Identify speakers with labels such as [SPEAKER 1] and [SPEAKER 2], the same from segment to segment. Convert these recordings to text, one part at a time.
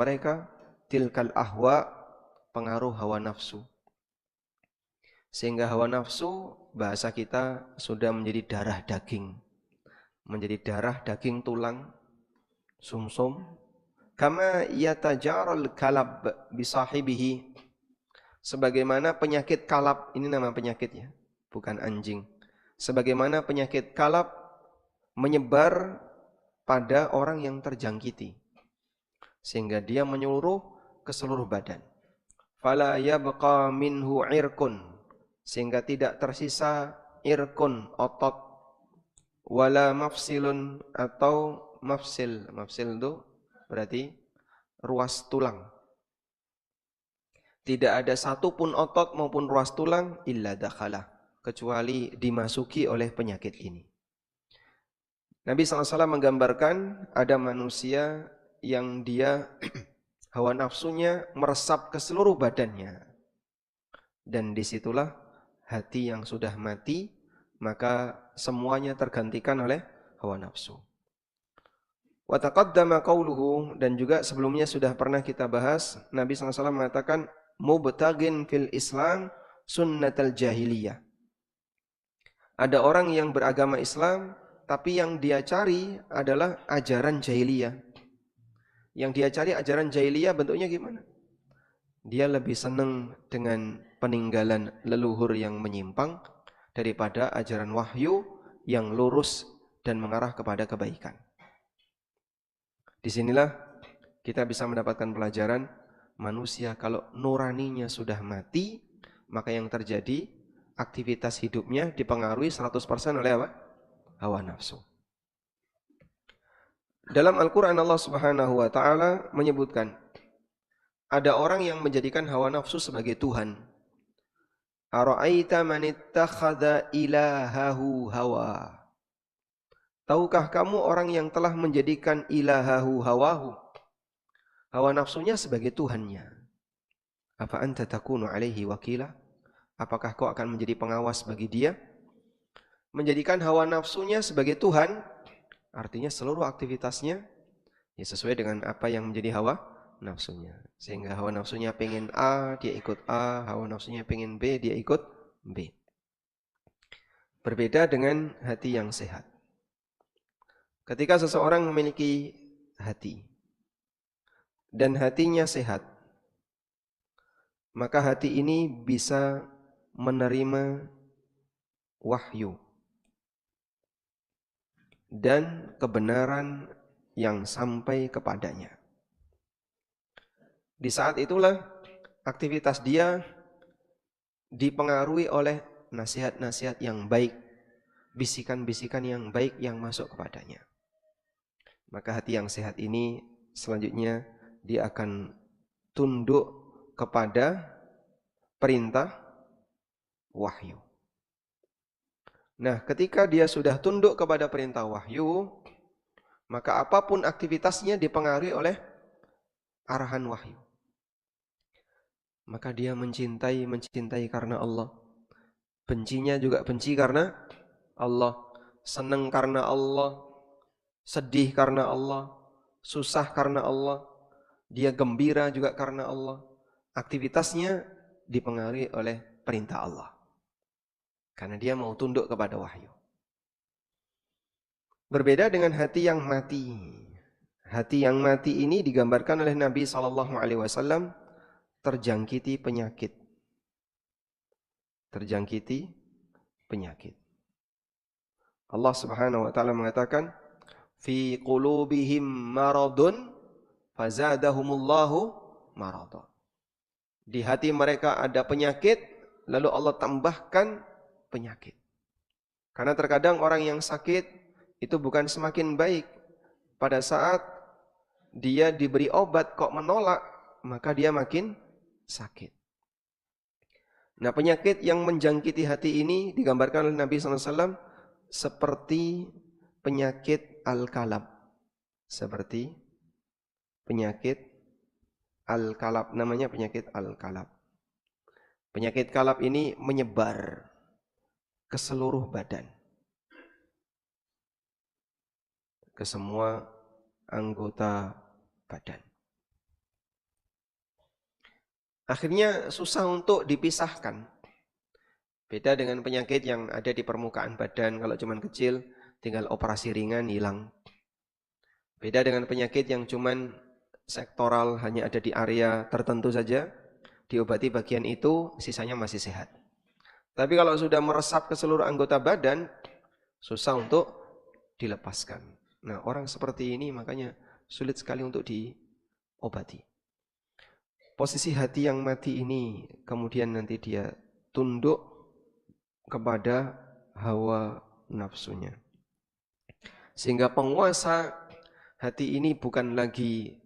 [SPEAKER 1] mereka tilkal ahwa, pengaruh hawa nafsu. Sehingga hawa nafsu bahasa kita sudah menjadi darah daging, menjadi darah daging tulang sumsum. Kama yatajaral kalab bisahibihi, sebagaimana penyakit kalab, ini nama penyakitnya, bukan anjing. Sebagaimana penyakit kalab menyebar pada orang yang terjangkiti, sehingga dia menyeluruh ke seluruh badan. Fala yabqa minhu irkun, sehingga tidak tersisa irkun, otot, wala mafsilun, atau mafsil. Mafsil itu berarti ruas tulang. Tidak ada satupun otot maupun ruas tulang illa dakhalah, kecuali dimasuki oleh penyakit ini. Nabi SAW menggambarkan ada manusia yang dia hawa nafsunya meresap ke seluruh badannya. Dan disitulah hati yang sudah mati, maka semuanya tergantikan oleh hawa nafsu. Wa taqaddama qauluhu, dan juga sebelumnya sudah pernah kita bahas, Nabi SAW mengatakan mubtagin fil Islam sunnatal jahiliyah. Ada orang yang beragama Islam, tapi yang dia cari adalah ajaran jahiliyah. Yang dia cari ajaran jahiliyah bentuknya gimana? Dia lebih senang dengan peninggalan leluhur yang menyimpang daripada ajaran wahyu yang lurus dan mengarah kepada kebaikan. Disinilah kita bisa mendapatkan pelajaran, manusia kalau nuraninya sudah mati, maka yang terjadi aktivitas hidupnya dipengaruhi 100% oleh apa? Hawa nafsu. Dalam Al-Quran Allah Subhanahu wa ta'ala menyebutkan, ada orang yang menjadikan hawa nafsu sebagai Tuhan. Ara'aita man ittakhadha ilahahu hawa. Tahukah kamu orang yang telah menjadikan ilahahu hawahu, hawa nafsunya sebagai Tuhannya? Apa anta takunu alaihi wakila? Apakah kau akan menjadi pengawas bagi dia? Menjadikan hawa nafsunya sebagai Tuhan, artinya seluruh aktivitasnya ya sesuai dengan apa yang menjadi hawa nafsunya. Sehingga hawa nafsunya pengen A, dia ikut A. Hawa nafsunya pengen B, dia ikut B. Berbeda dengan hati yang sehat. Ketika seseorang memiliki hati dan hatinya sehat, maka hati ini bisa menerima wahyu dan kebenaran yang sampai kepadanya. Di saat itulah aktivitas dia dipengaruhi oleh nasihat-nasihat yang baik, bisikan-bisikan yang baik yang masuk kepadanya. Maka hati yang sehat ini selanjutnya dia akan tunduk kepada perintah wahyu. Nah, ketika dia sudah tunduk kepada perintah wahyu, maka apapun aktivitasnya dipengaruhi oleh arahan wahyu. Maka dia mencintai karena Allah. Bencinya juga benci karena Allah. Senang karena Allah. Sedih karena Allah. Susah karena Allah. Dia gembira juga karena Allah. Aktivitasnya dipengaruhi oleh perintah Allah. Karena dia mau tunduk kepada wahyu. Berbeda dengan hati yang mati. Hati yang mati ini digambarkan oleh Nabi SAW terjangkiti penyakit. Terjangkiti penyakit. Allah Subhanahu wa taala mengatakan, "Fi qulubihim maradun fazadahumullahu marada." Di hati mereka ada penyakit, lalu Allah tambahkan penyakit. Karena terkadang orang yang sakit itu bukan semakin baik. Pada saat dia diberi obat kok menolak, maka dia makin sakit. Nah, penyakit yang menjangkiti hati ini digambarkan oleh Nabi SAW seperti penyakit al-kalab. Seperti penyakit al-kalab, namanya penyakit al-kalab. Penyakit kalab ini menyebar ke seluruh badan, ke semua anggota badan. Akhirnya susah untuk dipisahkan. Beda dengan penyakit yang ada di permukaan badan, kalau cuman kecil tinggal operasi ringan hilang. Beda dengan penyakit yang cuman sektoral, hanya ada di area tertentu saja, diobati bagian itu, sisanya masih sehat. Tapi kalau sudah meresap ke seluruh anggota badan, susah untuk dilepaskan. Nah, orang seperti ini makanya sulit sekali untuk diobati. Posisi hati yang mati ini kemudian nanti dia tunduk kepada hawa nafsunya. Sehingga penguasa hati ini bukan lagi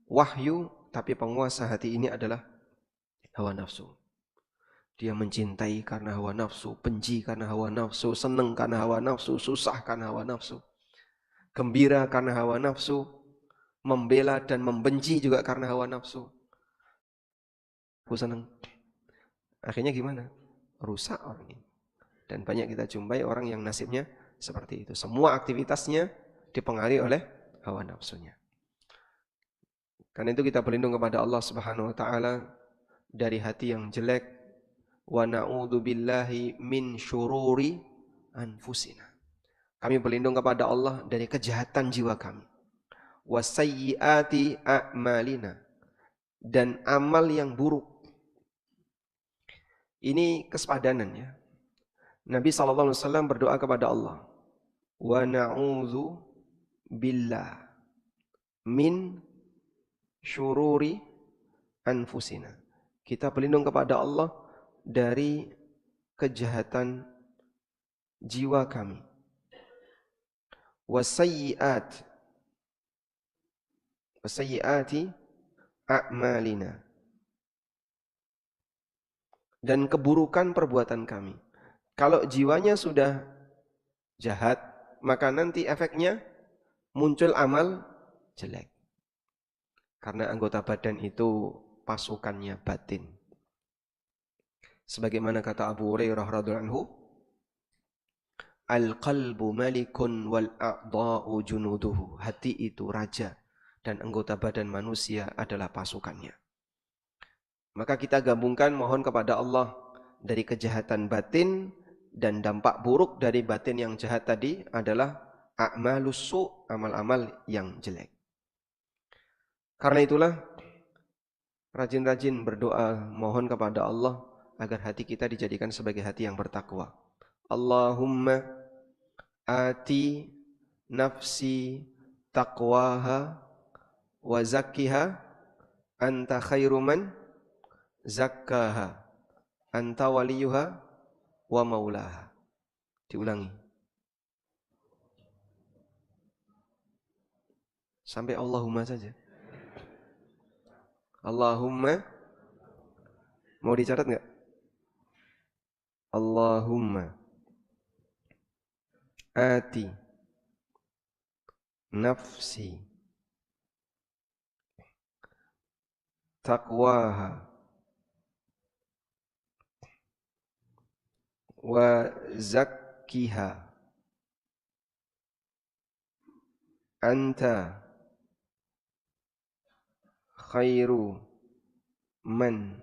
[SPEAKER 1] wahyu, tapi penguasa hati ini adalah hawa nafsu. Dia mencintai karena hawa nafsu, benci karena hawa nafsu, senang karena hawa nafsu, susah karena hawa nafsu, gembira karena hawa nafsu, membela dan membenci juga karena hawa nafsu. Aku senang. Akhirnya gimana? Rusak orang ini. Dan banyak kita jumpai orang yang nasibnya seperti itu. Semua aktivitasnya dipengaruhi oleh hawa nafsunya. Karena itu kita berlindung kepada Allah Subhanahu wa taala dari hati yang jelek. Wa na'udzu billahi min syururi anfusina. Kami berlindung kepada Allah dari kejahatan jiwa kami. Wa sayyiati a'malina. Dan amal yang buruk. Ini kesepadanan ya. Nabi SAW berdoa kepada Allah. Wa na'udzu billah min syururi anfusina. Kita berlindung kepada Allah dari kejahatan jiwa kami. Wasayyiati a'malina. Dan keburukan perbuatan kami. Kalau jiwanya sudah jahat, maka nanti efeknya muncul amal jelek. Karena anggota badan itu pasukannya batin. Sebagaimana kata Abu Hurairah radhiyallahu anhu, al-qalbu malikun wal a'dha'u junuduhu. Hati itu raja dan anggota badan manusia adalah pasukannya. Maka kita gabungkan mohon kepada Allah dari kejahatan batin, dan dampak buruk dari batin yang jahat tadi adalah a'malus su', amal-amal yang jelek. Karena itulah rajin-rajin berdoa mohon kepada Allah agar hati kita dijadikan sebagai hati yang bertakwa. Allahumma ati nafsi taqwaha wa zakkiha anta khairu man zakkaha anta waliyuha wa maulaha. Diulangi sampai Allahumma saja. Allahumma, mau dicatat enggak? Allahumma ati nafsi taqwaha wa zakkiha anta khairu man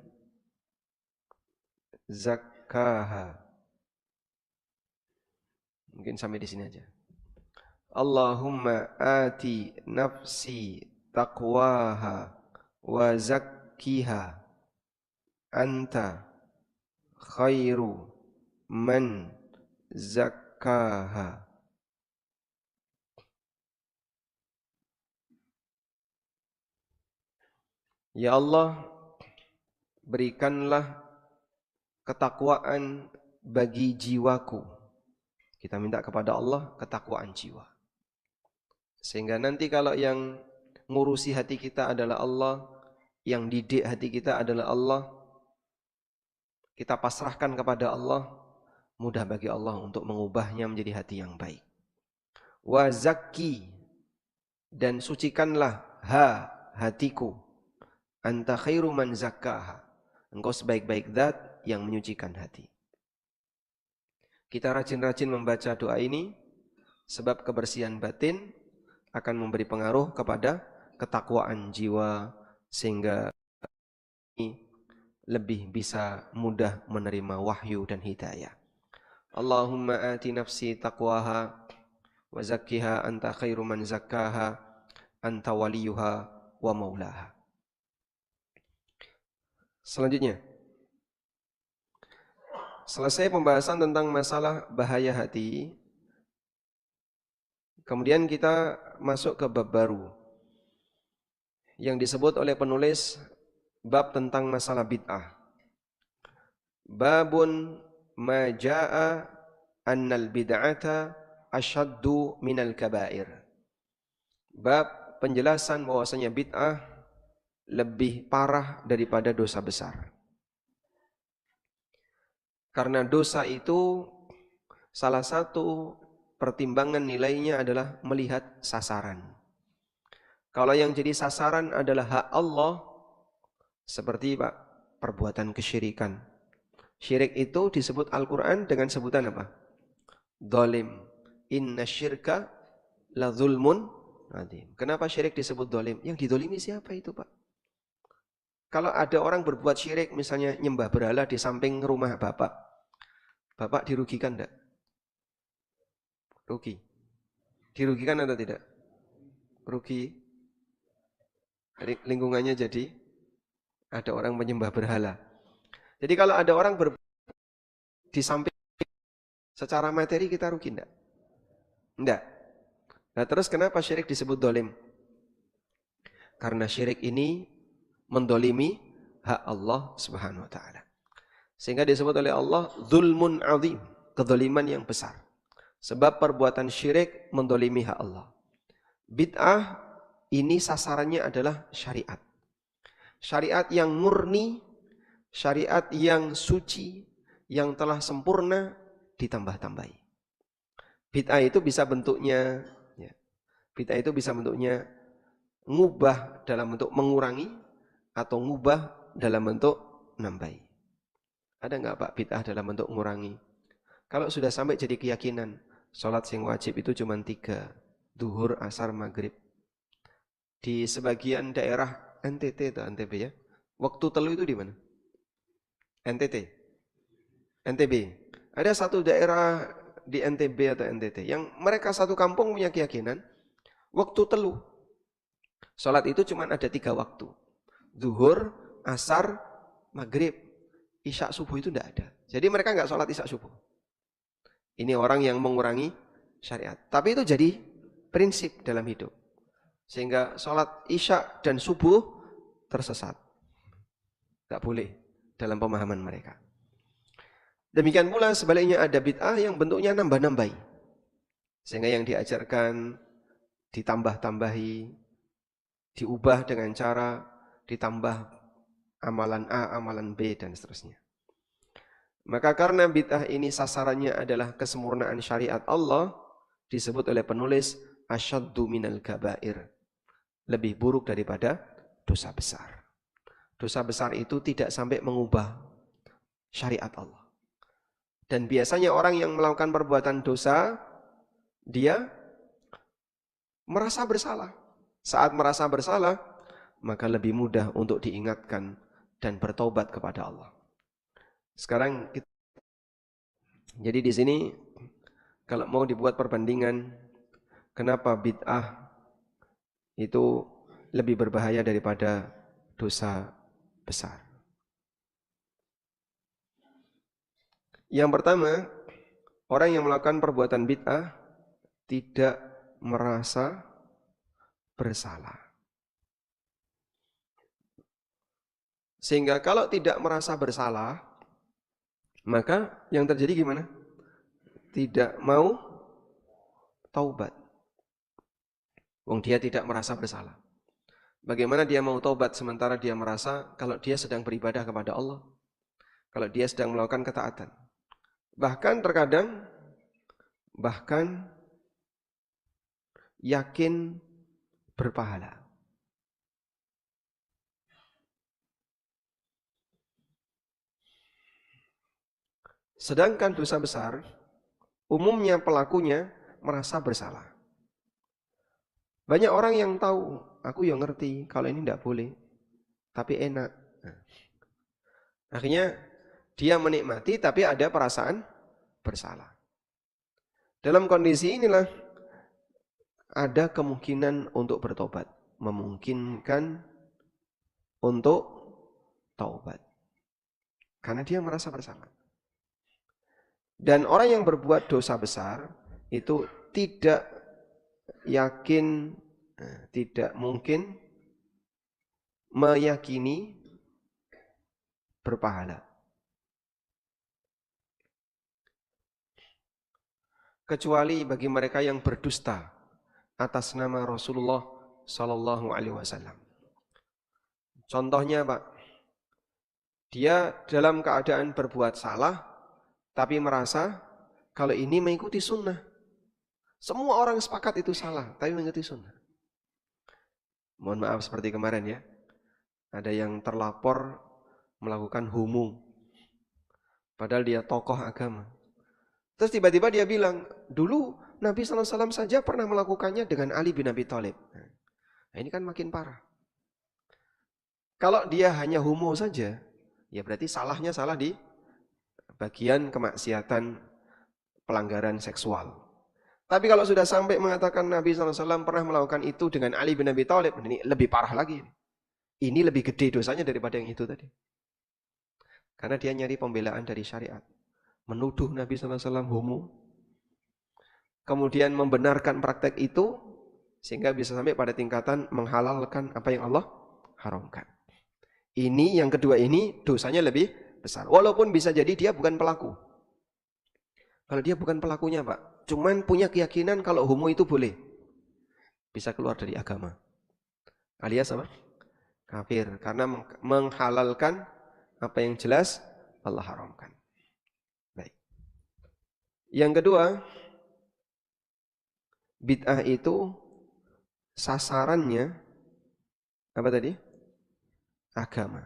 [SPEAKER 1] zakkaha. Mungkin sampai di sini aja. Allahumma ati nafsi taqwaha wa zakkiha anta khairu man zakkaha. Ya Allah, berikanlah ketakwaan bagi jiwaku. Kita minta kepada Allah ketakwaan jiwa. Sehingga nanti kalau yang ngurusi hati kita adalah Allah, yang didik hati kita adalah Allah, kita pasrahkan kepada Allah, mudah bagi Allah untuk mengubahnya menjadi hati yang baik. Wa zakki, dan sucikanlah hatiku. Anta khairu man zakkaha. Engkau sebaik-baik zat yang menyucikan hati. Kita rajin-rajin membaca doa ini, sebab kebersihan batin akan memberi pengaruh kepada ketakwaan jiwa, sehingga lebih bisa mudah menerima wahyu dan hidayah. Allahumma ati nafsi taqwaha wa zakkiha anta khairu man zakkaha anta waliyuha wa maulaha. Selanjutnya, selesai pembahasan tentang masalah bahaya hati, kemudian kita masuk ke bab baru yang disebut oleh penulis bab tentang masalah bid'ah. Babun ma jaa annal bid'ata asyaddu minal kabair. Bab penjelasan bahwasanya bid'ah lebih parah daripada dosa besar. Karena dosa itu salah satu pertimbangan nilainya adalah melihat sasaran. Kalau yang jadi sasaran adalah hak Allah, seperti perbuatan kesyirikan. Syirik itu disebut Al-Quran dengan sebutan apa? Dolim. Inna syirka la zulmun adzim. Kenapa syirik disebut dolim? Yang didolimi siapa itu, Pak? Kalau ada orang berbuat syirik, misalnya nyembah berhala di samping rumah Bapak, Bapak dirugikan enggak? Rugi. Dirugikan atau tidak? Rugi. Lingkungannya jadi ada orang menyembah berhala. Jadi kalau ada orang di samping secara materi kita rugi enggak? Enggak. Nah terus kenapa syirik disebut dolim? Karena syirik ini mendolimi hak Allah Subhanahu wa taala. Sehingga disebut oleh Allah zulmun azim, kedoliman yang besar. Sebab perbuatan syirik mendolimi hak Allah. Bid'ah ini sasarannya adalah syariat. Syariat yang murni, syariat yang suci, yang telah sempurna ditambah-tambahi. Bid'ah itu bisa bentuknya, bid'ah itu bisa bentuknya ngubah dalam bentuk mengurangi atau ngubah dalam bentuk nambahi. Ada enggak Pak bid'ah dalam bentuk mengurangi? Kalau sudah sampai jadi keyakinan, sholat yang wajib itu cuma 3, duhur, asar, maghrib. Di sebagian daerah NTT atau NTB ya, waktu telu itu di mana? NTT, NTB. Ada satu daerah di NTB atau NTT yang mereka satu kampung punya keyakinan waktu telu. Sholat itu cuma ada 3 waktu. Zuhur, asar, maghrib, isya subuh itu tidak ada. Jadi mereka nggak sholat isya subuh. Ini orang yang mengurangi syariat. Tapi itu jadi prinsip dalam hidup. Sehingga sholat isya dan subuh tersesat. Nggak boleh dalam pemahaman mereka. Demikian pula sebaliknya ada bid'ah yang bentuknya nambah-nambahi. Sehingga yang diajarkan ditambah-tambahi, diubah dengan cara ditambah amalan A, amalan B, dan seterusnya. Maka karena bid'ah ini sasarannya adalah kesempurnaan syariat Allah, disebut oleh penulis asyaddu minal kabair. Lebih buruk daripada dosa besar. Dosa besar itu tidak sampai mengubah syariat Allah. Dan biasanya orang yang melakukan perbuatan dosa, dia merasa bersalah. Saat merasa bersalah, maka lebih mudah untuk diingatkan dan bertobat kepada Allah. Sekarang jadi di sini kalau mau dibuat perbandingan kenapa bid'ah itu lebih berbahaya daripada dosa besar. Yang pertama, orang yang melakukan perbuatan bid'ah tidak merasa bersalah. Sehingga kalau tidak merasa bersalah, maka yang terjadi gimana? Tidak mau taubat. Wong dia tidak merasa bersalah. Bagaimana dia mau taubat sementara dia merasa kalau dia sedang beribadah kepada Allah, kalau dia sedang melakukan ketaatan. Bahkan terkadang yakin berpahala. Sedangkan dosa besar, umumnya pelakunya merasa bersalah. Banyak orang yang tahu, aku yang ngerti kalau ini tidak boleh, tapi enak. Akhirnya dia menikmati tapi ada perasaan bersalah. Dalam kondisi inilah ada kemungkinan untuk bertobat, memungkinkan untuk taubat. Karena dia merasa bersalah. Dan orang yang berbuat dosa besar itu tidak yakin, tidak mungkin meyakini berpahala. Kecuali bagi mereka yang berdusta atas nama Rasulullah Sallallahu Alaihi Wasallam. Contohnya Pak, dia dalam keadaan berbuat salah, tapi merasa kalau ini mengikuti sunnah. Semua orang sepakat itu salah, tapi mengikuti sunnah. Mohon maaf seperti kemarin ya, ada yang terlapor melakukan homo, padahal dia tokoh agama. Terus tiba-tiba dia bilang, dulu Nabi SAW saja pernah melakukannya dengan Ali bin Abi Thalib. Nah, ini kan makin parah. Kalau dia hanya homo saja, ya berarti salahnya salah di bagian kemaksiatan pelanggaran seksual. Tapi kalau sudah sampai mengatakan Nabi SAW pernah melakukan itu dengan Ali bin Abi Thalib, ini lebih parah lagi. Ini lebih gede dosanya daripada yang itu tadi. Karena dia nyari pembelaan dari syariat. Menuduh Nabi SAW homo, kemudian membenarkan praktek itu, sehingga bisa sampai pada tingkatan menghalalkan apa yang Allah haramkan. Ini yang kedua ini dosanya lebih besar. Walaupun bisa jadi dia bukan pelaku. Kalau dia bukan pelakunya Pak, cuman punya keyakinan kalau homo itu boleh, bisa keluar dari agama. Alias apa? Kafir. Karena menghalalkan apa yang jelas Allah haramkan. Baik. Yang kedua, bid'ah itu sasarannya apa tadi? Agama.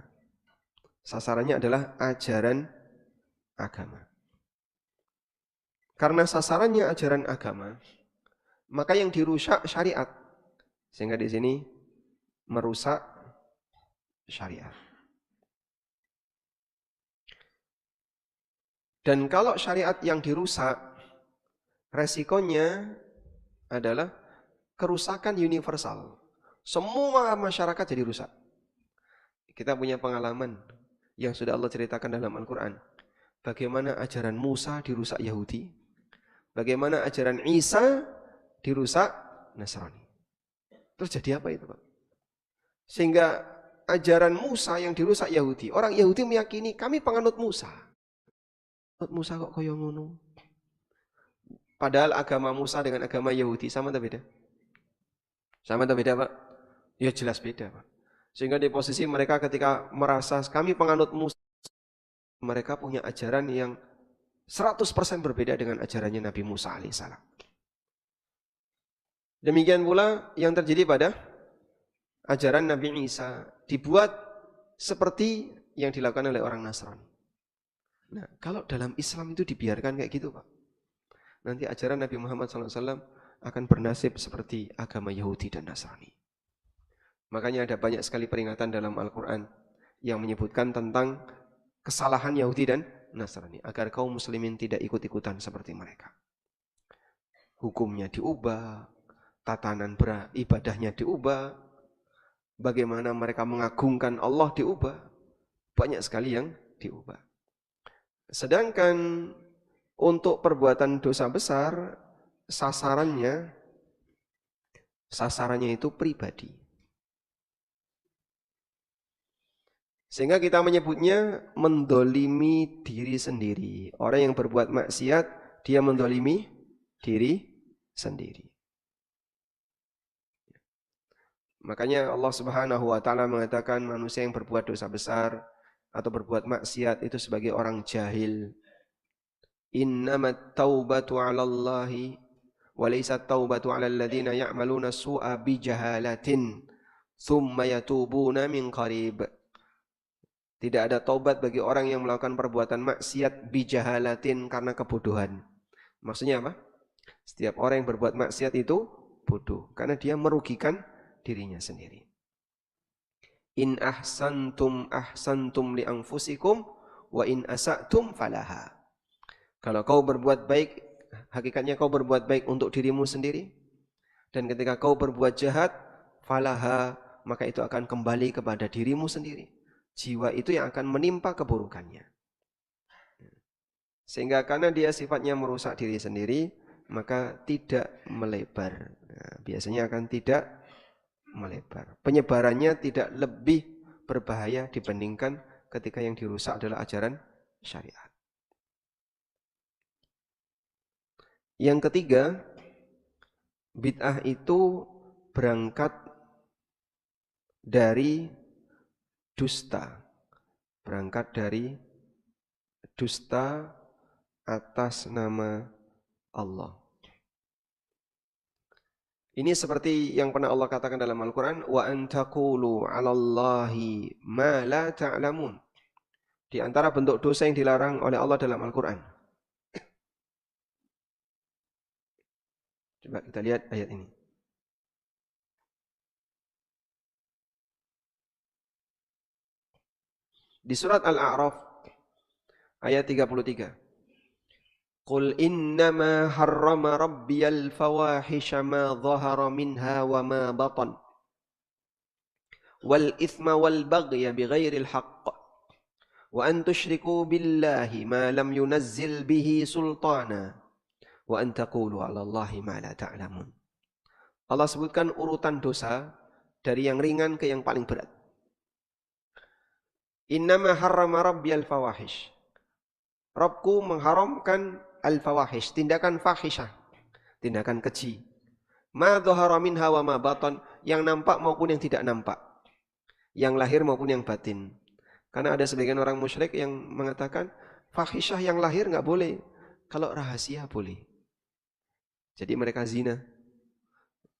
[SPEAKER 1] Sasarannya adalah ajaran agama. Karena sasarannya ajaran agama, maka yang dirusak syariat. Sehingga di sini merusak syariat. Dan kalau syariat yang dirusak, resikonya adalah kerusakan universal. Semua masyarakat jadi rusak. Kita punya pengalaman yang sudah Allah ceritakan dalam Al-Quran. Bagaimana ajaran Musa dirusak Yahudi. Bagaimana ajaran Isa dirusak Nasrani. Terus jadi apa itu Pak? Sehingga ajaran Musa yang dirusak Yahudi. Orang Yahudi meyakini kami penganut Musa. Musa kok kaya ngono. Padahal agama Musa dengan agama Yahudi sama atau beda? Sama atau beda Pak? Ya jelas beda Pak. Sehingga di posisi mereka ketika merasa kami penganut Musa, mereka punya ajaran yang 100% berbeda dengan ajarannya Nabi Musa alaihissalam. Demikian pula yang terjadi pada ajaran Nabi Isa, dibuat seperti yang dilakukan oleh orang Nasrani. Nah, kalau dalam Islam itu dibiarkan kayak gitu Pak, nanti ajaran Nabi Muhammad SAW akan bernasib seperti agama Yahudi dan Nasrani. Makanya ada banyak sekali peringatan dalam Al-Quran yang menyebutkan tentang kesalahan Yahudi dan Nasrani, agar kaum muslimin tidak ikut-ikutan seperti mereka. Hukumnya diubah, tatanan beribadahnya diubah, bagaimana mereka mengagungkan Allah diubah, banyak sekali yang diubah. Sedangkan untuk perbuatan dosa besar, sasarannya itu pribadi. Sehingga kita menyebutnya mendolimi diri sendiri. Orang yang berbuat maksiat, dia mendolimi diri sendiri. Makanya Allah Subhanahu wa Ta'ala mengatakan manusia yang berbuat dosa besar atau berbuat maksiat itu sebagai orang jahil. Innamat taubatu 'ala Allahi wa laysat taubatu 'ala alladziina ya'maluna su'a bi jahalatin tsumma yatubuna min qarib. Tidak ada taubat bagi orang yang melakukan perbuatan maksiat bijahalatin karena kebodohan. Maksudnya apa? Setiap orang yang berbuat maksiat itu bodoh karena dia merugikan dirinya sendiri. In ahsantum ahsantum li anfusikum wa in asa'tum falaha. Kalau kau berbuat baik, hakikatnya kau berbuat baik untuk dirimu sendiri. Dan ketika kau berbuat jahat, falaha, maka itu akan kembali kepada dirimu sendiri. Jiwa itu yang akan menimpa keburukannya. Sehingga karena dia sifatnya merusak diri sendiri, maka tidak melebar. Nah, biasanya akan tidak melebar. Penyebarannya tidak lebih berbahaya dibandingkan ketika yang dirusak adalah ajaran syariat. Yang ketiga, bid'ah itu berangkat dari dusta. Berangkat dari dusta atas nama Allah. Ini seperti yang pernah Allah katakan dalam Al-Quran, wa an taqulu 'alallahi ma la ta'lamun. Di antara bentuk dosa yang dilarang oleh Allah dalam Al-Quran. Coba kita lihat ayat ini. Di surat Al-A'raf ayat 33. Qul innama harrama rabbiyal fawahisha ma dhahara minha wa ma batan wal ithma wal baghya bighairil haqq wa an tusyriku billahi ma lam yunazzil bihi sultana wa an taqulu 'ala Allahi ma la ta'lamun. Allah sebutkan urutan dosa dari yang ringan ke yang paling berat. Innama harrama rabbiyal fawahish. Rabbku mengharamkan al-fawahish, tindakan fahisyah, tindakan keji. Ma dhahara minha wa ma batan, yang nampak maupun yang tidak nampak. Yang lahir maupun yang batin. Karena ada sebagian orang musyrik yang mengatakan fahisyah yang lahir enggak boleh, kalau rahasia boleh. Jadi mereka zina.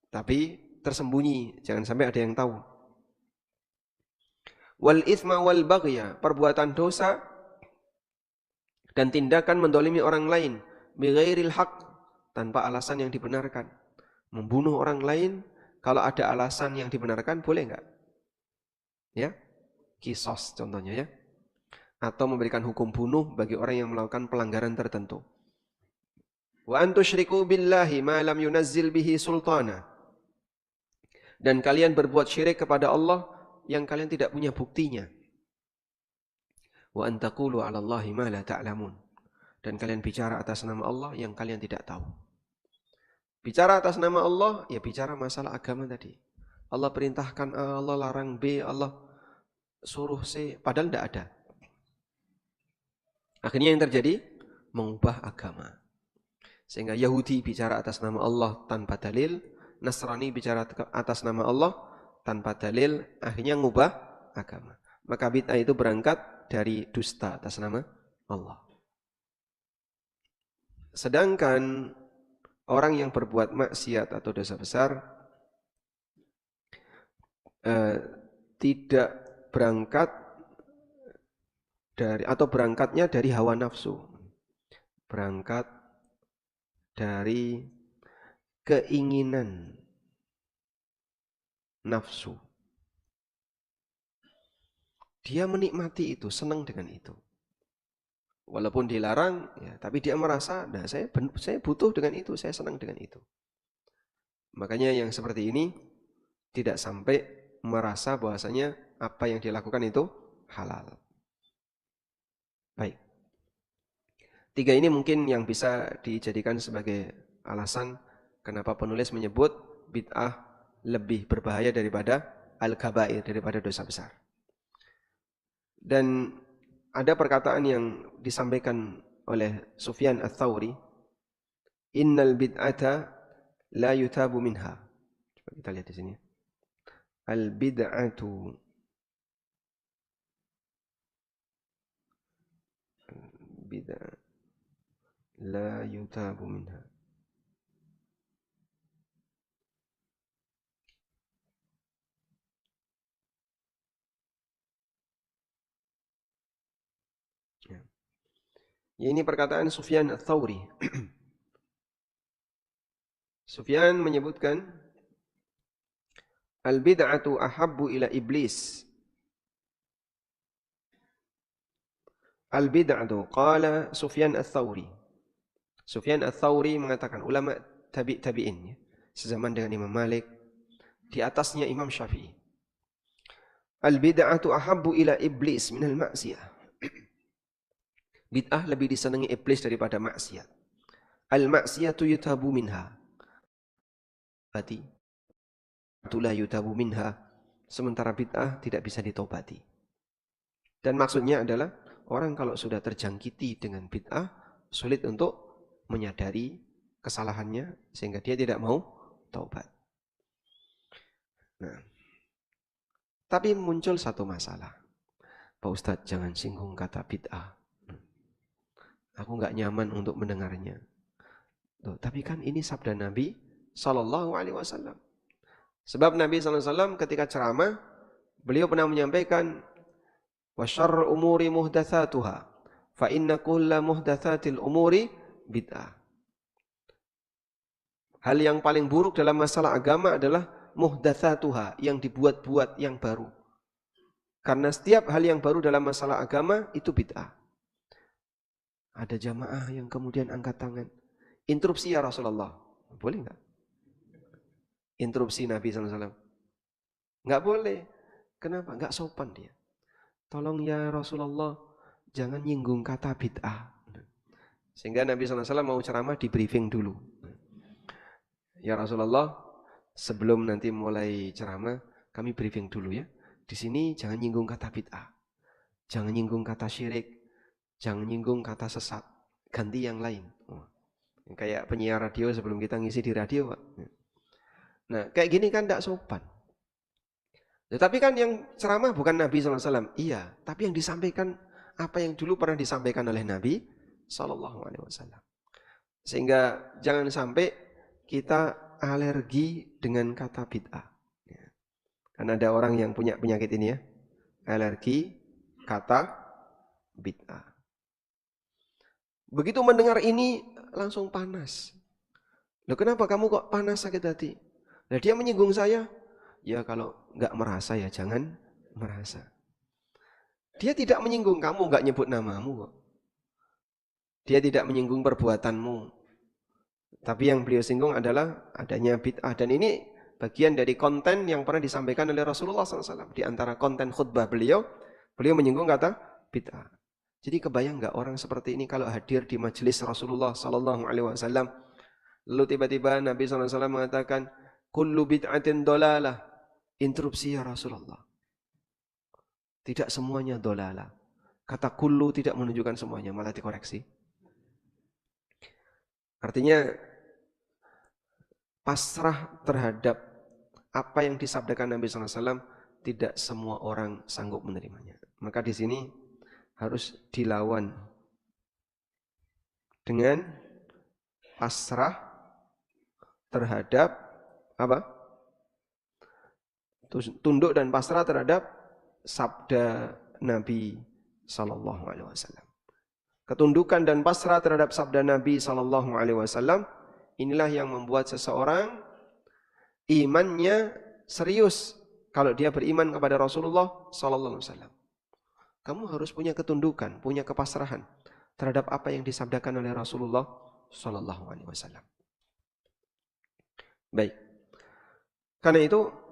[SPEAKER 1] Tapi tersembunyi, jangan sampai ada yang tahu. Wal ithma wal baghya, perbuatan dosa dan tindakan mendolimi orang lain bighairil haq, tanpa alasan yang dibenarkan. Membunuh orang lain kalau ada alasan yang dibenarkan boleh enggak? Ya, kisos contohnya ya. Atau memberikan hukum bunuh bagi orang yang melakukan pelanggaran tertentu. Wa an tusyriku billahi ma lam yunazzil bihi sultana. Dan kalian berbuat syirik kepada Allah yang kalian tidak punya buktinya. Wa an taqulu 'ala Allahi ma la ta'lamun. Dan kalian bicara atas nama Allah yang kalian tidak tahu. Bicara atas nama Allah, ya bicara masalah agama tadi. Allah perintahkan A, Allah larang B, Allah suruh C, padahal tidak ada. Akhirnya yang terjadi, mengubah agama. Sehingga Yahudi bicara atas nama Allah tanpa dalil, Nasrani bicara atas nama Allah tanpa dalil, akhirnya mengubah agama. Maka bid'ah itu berangkat dari dusta atas nama Allah. Sedangkan orang yang berbuat maksiat atau dosa besar tidak berangkat dari, atau berangkatnya dari hawa nafsu, berangkat dari keinginan nafsu. Dia menikmati itu, senang dengan itu. Walaupun dilarang, ya, tapi dia merasa, nah saya butuh dengan itu, saya senang dengan itu. Makanya yang seperti ini tidak sampai merasa bahwasanya apa yang dilakukan itu halal. Baik. 3 ini mungkin yang bisa dijadikan sebagai alasan kenapa penulis menyebut bid'ah lebih berbahaya daripada al-kabair, daripada dosa besar. Dan ada perkataan yang disampaikan oleh Sufyan Ats-Tsauri, innal bid'ata la yutabu minha. Coba kita lihat di sini. Al bid'atu bid'ah la yutabu minha. Ya, ini perkataan Sufyan Ats-Tsauri. Sufyan menyebutkan al-bid'atu ahabbu ila iblis Al-bid'atu qala Sufyan ats-Tsauri. Sufyan ats-Tsauri mengatakan, ulama tabi'in ya, sezaman dengan Imam Malik, di atasnya Imam Syafi'i. Al-bid'atu ahabbu ila iblis minal ma'siyah. Bid'ah lebih disenangi iblis daripada maksiat. Al-ma'siyatu yutabu minha. Berarti itulah yutabu minha. Sementara bid'ah tidak bisa ditobati. Dan maksudnya adalah orang kalau sudah terjangkiti dengan bid'ah, sulit untuk menyadari kesalahannya sehingga dia tidak mau taubat. Nah, tapi muncul satu masalah. Pak Ustadz, jangan singgung kata bid'ah. Aku nggak nyaman untuk mendengarnya. Tuh, tapi kan ini sabda Nabi Sallallahu Alaihi Wasallam. Sebab Nabi Sallallahu Alaihi Wasallam ketika ceramah, beliau pernah menyampaikan, wa syarrul umuri muhdatsatuha fa inna kulla muhdatsatil umuri bid'ah. Hal yang paling buruk dalam masalah agama adalah muhdatsatuha, yang dibuat-buat, yang baru. Karena setiap hal yang baru dalam masalah agama itu bid'ah. Ada jamaah yang kemudian angkat tangan, interupsi ya Rasulullah. Boleh enggak? Interupsi Nabi SAW. Enggak boleh. Kenapa? Enggak sopan dia. Tolong ya Rasulullah, jangan nyinggung kata bid'ah. Sehingga Nabi SAW mau ceramah di briefing dulu. Ya Rasulullah, sebelum nanti mulai ceramah, kami briefing dulu ya. Di sini jangan nyinggung kata bid'ah. Jangan nyinggung kata syirik. Jangan nyinggung kata sesat. Ganti yang lain. Kayak penyiar radio sebelum kita ngisi di radio, Pak. Nah, kayak gini kan tidak sopan. Tetapi kan yang ceramah bukan Nabi SAW. Iya, tapi yang disampaikan apa yang dulu pernah disampaikan oleh Nabi SAW. Sehingga jangan sampai kita alergi dengan kata bid'ah. Karena ada orang yang punya penyakit ini ya. Alergi kata bid'ah. Begitu mendengar ini langsung panas. Loh, kenapa kamu kok panas sakit hati? Nah, dia menyinggung saya. Ya kalau nggak merasa ya jangan merasa. Dia tidak menyinggung kamu, nggak nyebut namamu kok. Dia tidak menyinggung perbuatanmu. Tapi yang beliau singgung adalah adanya bid'ah. Dan ini bagian dari konten yang pernah disampaikan oleh Rasulullah SAW. Di antara konten khutbah beliau menyinggung kata bid'ah. Jadi kebayang nggak orang seperti ini kalau hadir di majelis Rasulullah SAW. Lalu tiba-tiba Nabi SAW mengatakan, kullu bid'atin dolalah. Interupsi ya Rasulullah. Tidak semuanya dolalah. Kata kullu tidak menunjukkan semuanya, malah dikoreksi. Artinya pasrah terhadap apa yang disabdakan Nabi SAW, tidak semua orang sanggup menerimanya. Maka di sini harus dilawan dengan pasrah terhadap apa? Tunduk dan pasrah terhadap sabda Nabi Sallallahu Alaihi Wasallam. Ketundukan dan pasrah terhadap sabda Nabi Sallallahu Alaihi Wasallam inilah yang membuat seseorang imannya serius kalau dia beriman kepada Rasulullah Sallallahu Alaihi Wasallam. Kamu harus punya ketundukan, punya kepasrahan terhadap apa yang disabdakan oleh Rasulullah Sallallahu Alaihi Wasallam. Baik. Karena itu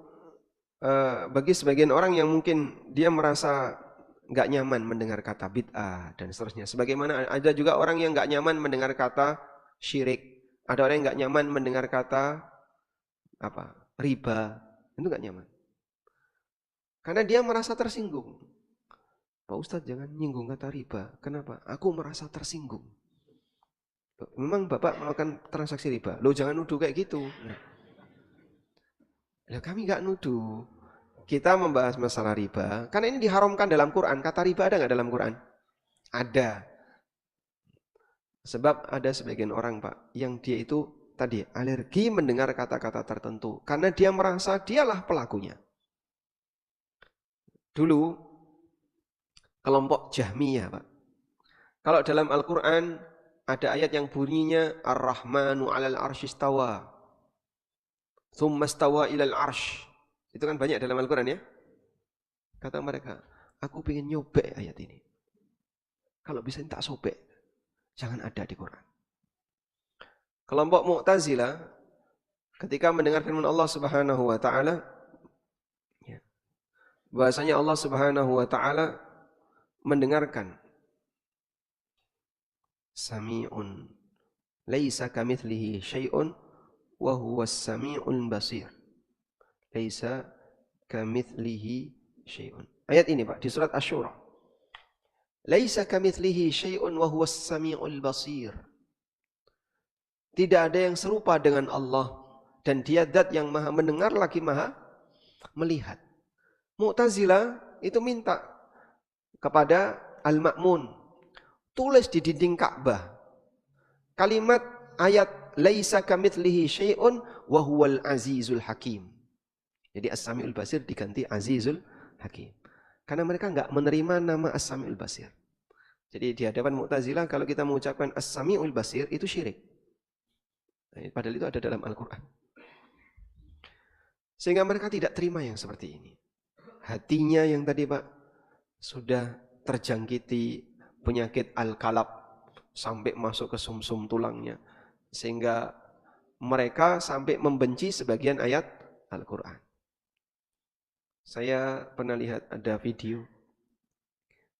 [SPEAKER 1] bagi sebagian orang yang mungkin dia merasa nggak nyaman mendengar kata bid'ah dan seterusnya. Sebagaimana ada juga orang yang nggak nyaman mendengar kata syirik. Ada orang yang nggak nyaman mendengar kata riba. Itu nggak nyaman. Karena dia merasa tersinggung. Pak Ustadz jangan nyinggung kata riba. Kenapa? Aku merasa tersinggung. Memang Bapak melakukan transaksi riba. Loh jangan nuduh kayak gitu. Nah, kami nggak nuduh. Kita membahas masalah riba. Karena ini diharamkan dalam Quran. Kata riba ada nggak dalam Quran? Ada. Sebab ada sebagian orang Pak, yang dia itu tadi alergi mendengar kata-kata tertentu. Karena dia merasa dialah pelakunya. Dulu, kelompok Jahmiyah Pak. Kalau dalam Al-Quran, ada ayat yang bunyinya, Ar-Rahmanu alal arsyistawa. Thumma stawa ilal arsh. Itu kan banyak dalam Al-Quran ya. Kata mereka, aku pengen nyobek ayat ini. Kalau bisa tak sobek. Jangan ada di Quran. Kelompok Mu'tazilah ketika mendengar firman Allah Subhanahu wa taala, ya, bahasanya Allah Subhanahu wa taala mendengarkan. Sami'un laisa kamitslihi syai'un wa huwas sami'ul basir. Laisa kamitslihi syai'un. Ayat ini Pak di surat Asy-Syura. Laisa kamitslihi syai'un wa huwas sami'ul basir. Tidak ada yang serupa dengan Allah dan Dia zat yang Maha mendengar lagi Maha melihat. Mu'tazilah itu minta kepada Al-Ma'mun, tulis di dinding Ka'bah kalimat ayat laisa kamitslihi syai'un wa huwal azizul hakim. Jadi As-Sami'ul Basir diganti Azizul Hakim. Karena mereka enggak menerima nama As-Sami'ul Basir. Jadi di hadapan Mu'tazilah kalau kita mengucapkan As-Sami'ul Basir itu syirik. Padahal itu ada dalam Al-Quran. Sehingga mereka tidak terima yang seperti ini. Hatinya yang tadi Pak sudah terjangkiti penyakit al-kalab sampai masuk ke sumsum tulangnya. Sehingga mereka sampai membenci sebagian ayat Al-Quran. Saya pernah lihat ada video.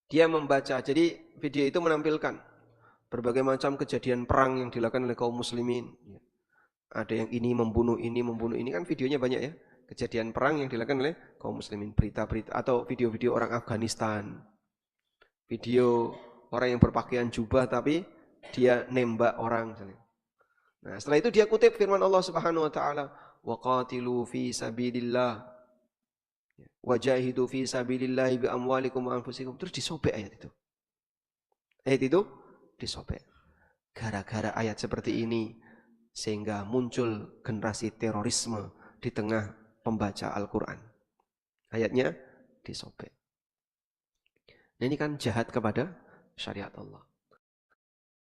[SPEAKER 1] Dia membaca, jadi video itu menampilkan berbagai macam kejadian perang yang dilakukan oleh kaum muslimin. Ada yang ini membunuh ini kan videonya banyak ya. Kejadian perang yang dilakukan oleh kaum muslimin, berita-berita atau video-video orang Afghanistan. Video orang yang berpakaian jubah tapi dia nembak orang. Nah, setelah itu dia kutip firman Allah Subhanahu wa taala, "Wa qatilu fi sabilillah wa jahidu fi sabilillah bi amwalikum wa anfusikum." Terus disobek ayat itu. Ayat itu disobek. Gara-gara ayat seperti ini sehingga muncul generasi terorisme di tengah pembaca Al-Quran. Ayatnya disobek. Nah, ini kan jahat kepada syariat Allah.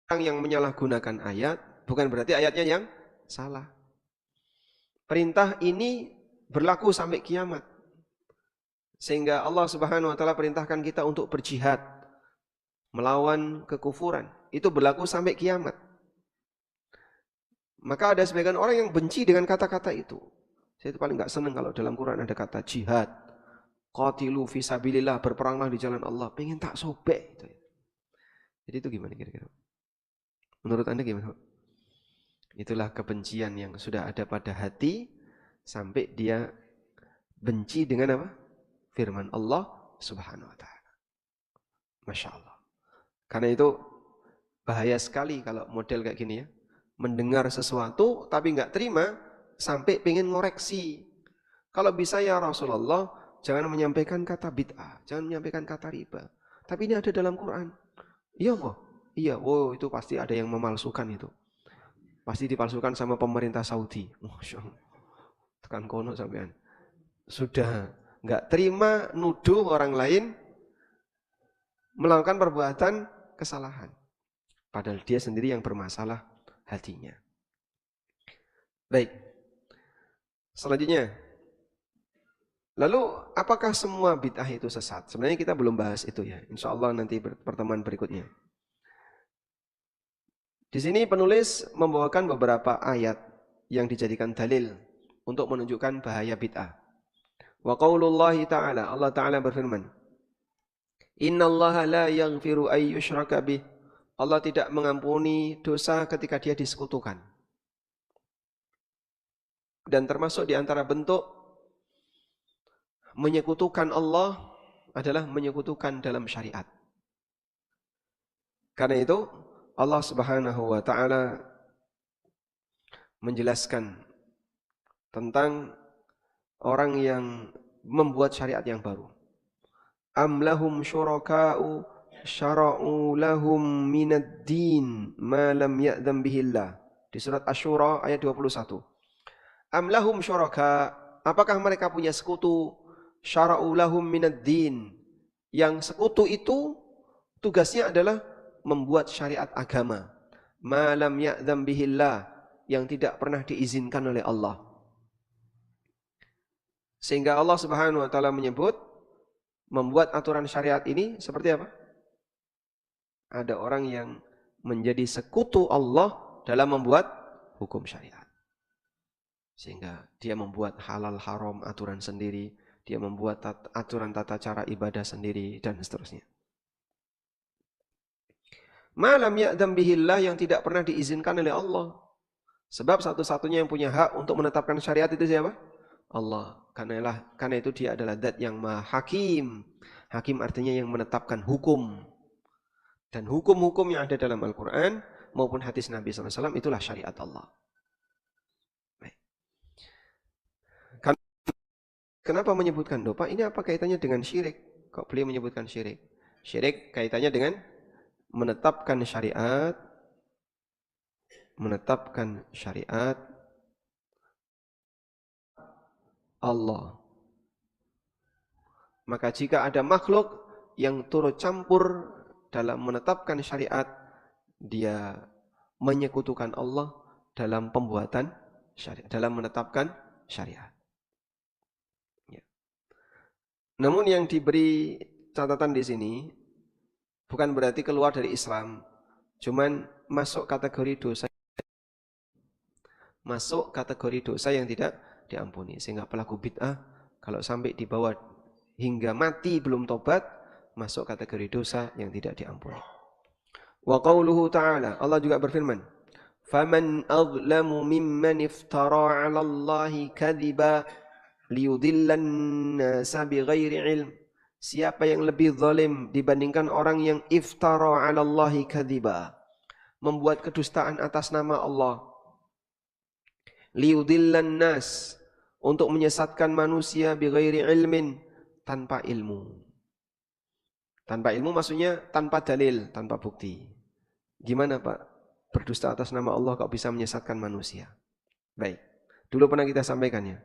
[SPEAKER 1] Orang yang menyalahgunakan ayat bukan berarti ayatnya yang salah. Perintah ini berlaku sampai kiamat. Sehingga Allah Subhanahu wa taala perintahkan kita untuk berjihad melawan kekufuran. Itu berlaku sampai kiamat. Maka ada sebagian orang yang benci dengan kata-kata itu. Saya itu paling enggak senang kalau dalam Quran ada kata jihad. Qatilu fi sabilillah, berperanglah di jalan Allah. Pengen tak sobek itu. Jadi itu gimana kira-kira? Menurut Anda gimana? Itulah kebencian yang sudah ada pada hati sampai dia benci dengan apa? Firman Allah Subhanahu wa taala. Masya Allah. Karena itu bahaya sekali kalau model kayak gini ya. Mendengar sesuatu tapi enggak terima sampai pengen ngoreksi. Kalau bisa ya Rasulullah, jangan menyampaikan kata bid'ah, jangan menyampaikan kata riba. Tapi ini ada dalam Quran. Iya kok? Iya, oh itu pasti ada yang memalsukan itu. Pasti dipalsukan sama pemerintah Saudi. Masya Allah. Tekan kono sampean. Sudah enggak terima nuduh orang lain melakukan perbuatan kesalahan. Padahal dia sendiri yang bermasalah hatinya. Baik. Selanjutnya. Lalu apakah semua bid'ah itu sesat? Sebenarnya kita belum bahas itu ya. Insya Allah nanti pertemuan berikutnya. Di sini penulis membawakan beberapa ayat yang dijadikan dalil untuk menunjukkan bahaya bid'ah. Wa qaulullahi ta'ala, Allah Ta'ala berfirman, Innallaha la yaghfiru ay yushraka bih. Allah tidak mengampuni dosa ketika dia disekutukan. Dan termasuk di antara bentuk menyekutukan Allah adalah menyekutukan dalam syariat. Karena itu Allah Subhanahu wa taala menjelaskan tentang orang yang membuat syariat yang baru. Am lahum syuraka'u syara'u lahum minad din ma lam ya'dam bihillah. Di surat Asy-Syura ayat 21. Am lahum syuraka, apakah mereka punya sekutu? Syara'u lahum minad din. Yang sekutu itu tugasnya adalah membuat syariat agama. Ma lam ya'dam bihillah, yang tidak pernah diizinkan oleh Allah. Sehingga Allah Subhanahu wa taala menyebut membuat aturan syariat ini seperti apa? Ada orang yang menjadi sekutu Allah dalam membuat hukum syariat. Sehingga dia membuat halal haram aturan sendiri, dia membuat aturan tata cara ibadah sendiri, dan seterusnya. Malam ya'dam bihillah, yang tidak pernah diizinkan oleh Allah. Sebab satu-satunya yang punya hak untuk menetapkan syariat itu siapa? Allah. Karena itu dia adalah zat yang maha hakim. Hakim artinya yang menetapkan hukum. Dan hukum-hukum yang ada dalam Al-Quran maupun hadis Nabi SAW itulah syariat Allah. Baik. Kenapa menyebutkan doa? Ini apa kaitannya dengan syirik? Kok beliau menyebutkan syirik? Syirik kaitannya dengan menetapkan syariat Allah. Maka jika ada makhluk yang turut campur dalam menetapkan syariat, dia menyekutukan Allah dalam pembuatan syariat, dalam menetapkan syariat. Ya. Namun yang diberi catatan di sini bukan berarti keluar dari Islam, cuman masuk kategori dosa yang tidak diampuni. Sehingga pelaku bid'ah kalau sampai dibawa hingga mati belum tobat, masuk kategori dosa yang tidak diampuni. Wa qauluhu ta'ala, Allah juga berfirman, "Faman adlamu mimman iftara 'ala Allahi kadhiba liyudillan nasa bighairi ilm." Siapa yang lebih zalim dibandingkan orang yang iftara 'ala Allahi kadhiba, membuat kedustaan atas nama Allah. Liyudillan nas, untuk menyesatkan manusia bighairi ilmin, tanpa ilmu. Tanpa ilmu maksudnya tanpa dalil, tanpa bukti. Gimana Pak? Berdusta atas nama Allah kok bisa menyesatkan manusia? Baik, dulu pernah kita sampaikan ya.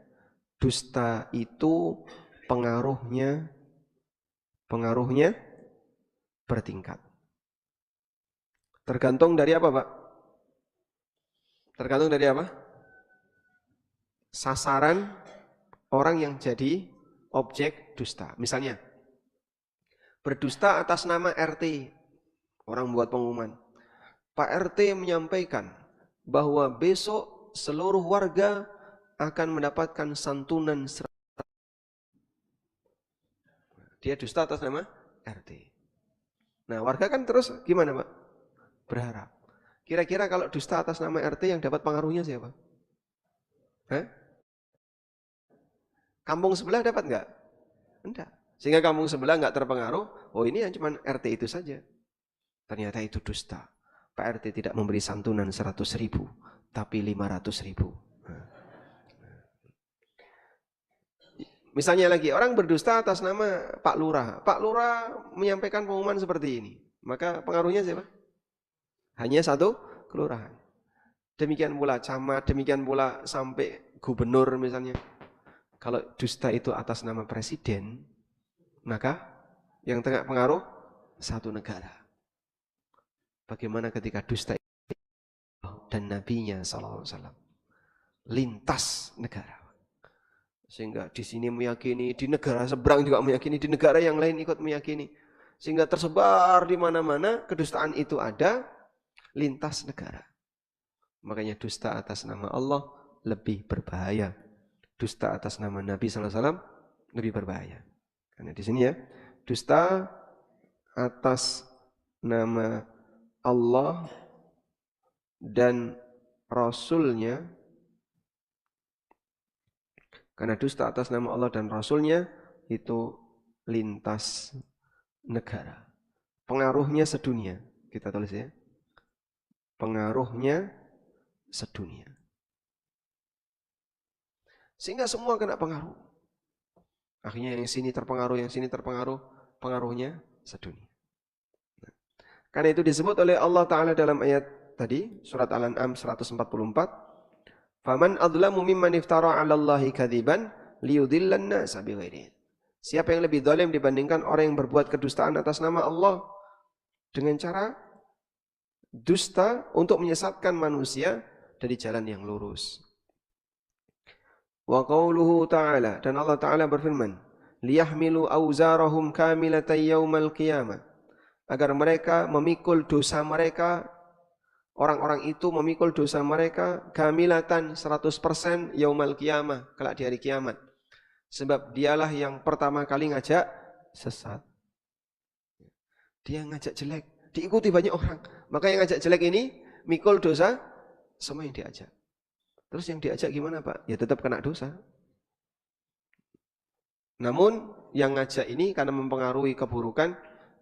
[SPEAKER 1] Dusta itu pengaruhnya bertingkat. Tergantung dari apa Pak? Tergantung dari apa? Sasaran orang yang jadi objek dusta. Misalnya, berdusta atas nama RT. Orang buat pengumuman. Pak RT menyampaikan bahwa besok seluruh warga akan mendapatkan santunan. Dia dusta atas nama RT. Nah, warga kan terus gimana Pak? Berharap. Kira-kira kalau dusta atas nama RT yang dapat pengaruhnya siapa? Hah? Kampung sebelah dapat enggak? Enggak. Sehingga kampung sebelah enggak terpengaruh, oh ini yang cuma RT itu saja. Ternyata itu dusta. Pak RT tidak memberi santunan 100.000, tapi 500.000. Misalnya lagi, orang berdusta atas nama Pak Lurah. Pak Lurah menyampaikan pengumuman seperti ini. Maka pengaruhnya siapa? Hanya satu kelurahan. Demikian pula camat, demikian pula sampai gubernur misalnya. Kalau dusta itu atas nama presiden, maka yang tengah pengaruh satu negara. Bagaimana ketika dusta dan nabinya SAW lintas negara, sehingga di sini meyakini, di negara seberang juga meyakini, di negara yang lain ikut meyakini, sehingga tersebar di mana-mana kedustaan itu ada lintas negara. Makanya dusta atas nama Allah lebih berbahaya. Dusta atas nama Nabi SAW lebih berbahaya. Karena di sini ya, dusta atas nama Allah dan Rasulnya, karena dusta atas nama Allah dan Rasulnya itu lintas negara. Pengaruhnya sedunia. Kita tulis ya. Pengaruhnya sedunia. Sehingga semua kena pengaruh. Akhirnya yang sini terpengaruh, yang sini terpengaruh, pengaruhnya sedunia. Karena itu disebut oleh Allah Ta'ala dalam ayat tadi, surat Al-An'am 144, "Faman adlamu mimman iftara 'ala Allahi kadziban liyudillan nasa bighairi." Siapa yang lebih zalim dibandingkan orang yang berbuat kedustaan atas nama Allah dengan cara dusta untuk menyesatkan manusia dari jalan yang lurus. Wa qauluhu ta'ala, dan Allah Ta'ala berfirman, liyahmilu awzarahum kamilatan yaumal qiyamah, agar mereka memikul dosa mereka, orang-orang itu memikul dosa mereka kamilatan 100% yaumal qiyamah, kelak di hari kiamat. Sebab dialah yang pertama kali ngajak sesat. Dia ngajak jelek, diikuti banyak orang. Maka yang ngajak jelek ini mikul dosa semua yang diajak. Terus yang diajak gimana Pak? Ya tetap kena dosa. Namun yang ngajak ini karena mempengaruhi keburukan,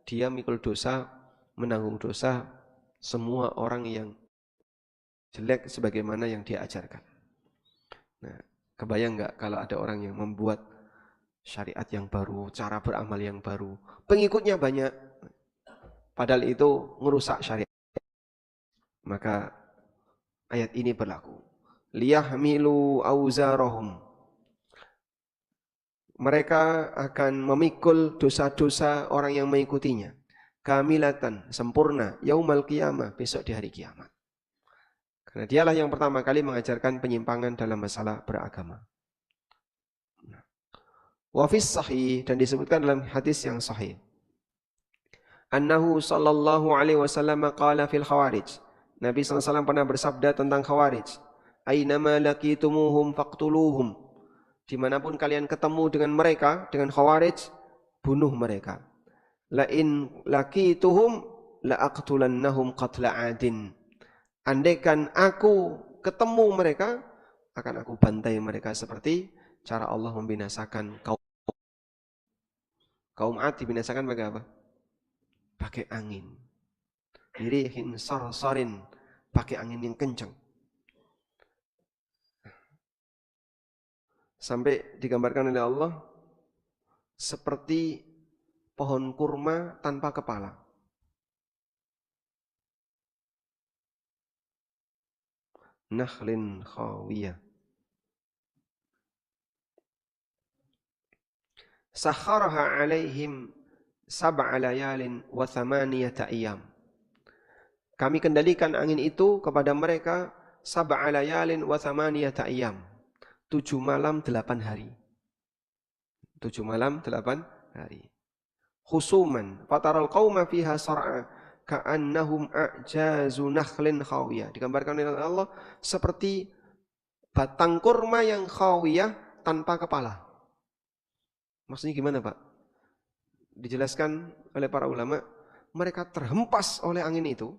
[SPEAKER 1] dia mikul dosa, menanggung dosa semua orang yang jelek sebagaimana yang dia ajarkan. Nah, kebayang nggak kalau ada orang yang membuat syariat yang baru, cara beramal yang baru, pengikutnya banyak, padahal itu merusak syariat. Maka ayat ini berlaku. Liyahmilu auzarahum. Mereka akan memikul dosa-dosa orang yang mengikutinya. Kamilatan, sempurna, yaumal qiyamah, besok di hari kiamat. Karena dialah yang pertama kali mengajarkan penyimpangan dalam masalah beragama. Wafis sahih, dan disebutkan dalam hadis yang sahih. Annahu sallallahu alaihi wasallam qala fil khawarij. Nabi SAW pernah bersabda tentang khawarij. Aynama laqitumuhum faqtuluhum. Dimanapun kalian ketemu dengan mereka, dengan khawarij, bunuh mereka. La in laqituhum la aqtulannahum qatla adin. Andaikan aku ketemu mereka, akan aku bantai mereka seperti cara Allah membinasakan kaum Ad dibinasakan pakai apa? Pakai angin. Dirihin sarsarin, pakai angin yang kencang. Sampai digambarkan oleh Allah seperti pohon kurma tanpa kepala. Nakhlin khawiyah. Sakharaha alaihim sab'a layalin wa thamaniyata ayyam. Kami kendalikan angin itu kepada mereka sab'a layalin wa thamaniyata ayyam. 7 malam 8 hari. 7 malam 8 hari. Khusuman fataral qauma fiha sar'a ka'annahum a'jazu nakhlin khawiyah. Digambarkan oleh Allah seperti batang kurma yang khawiyah tanpa kepala. Maksudnya gimana Pak? Dijelaskan oleh para ulama, mereka terhempas oleh angin itu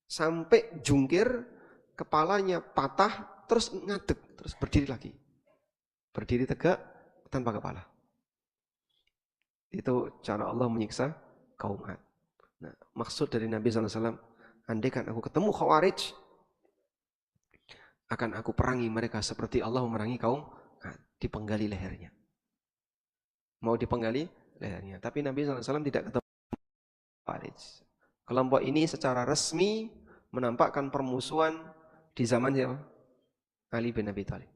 [SPEAKER 1] sampai jungkir, kepalanya patah, terus ngadeg, terus berdiri lagi. Berdiri tegak tanpa kepala. Itu cara Allah menyiksa kaum Ad. Nah, maksud dari Nabi SAW, andaikan aku ketemu Khawarij, akan aku perangi mereka seperti Allah memerangi kaum Ad. Dipenggali lehernya. Mau dipenggali lehernya. Tapi Nabi SAW tidak ketemu Khawarij. Kelompok ini secara resmi menampakkan permusuhan di zaman siapa? Ali bin Abi Thalib.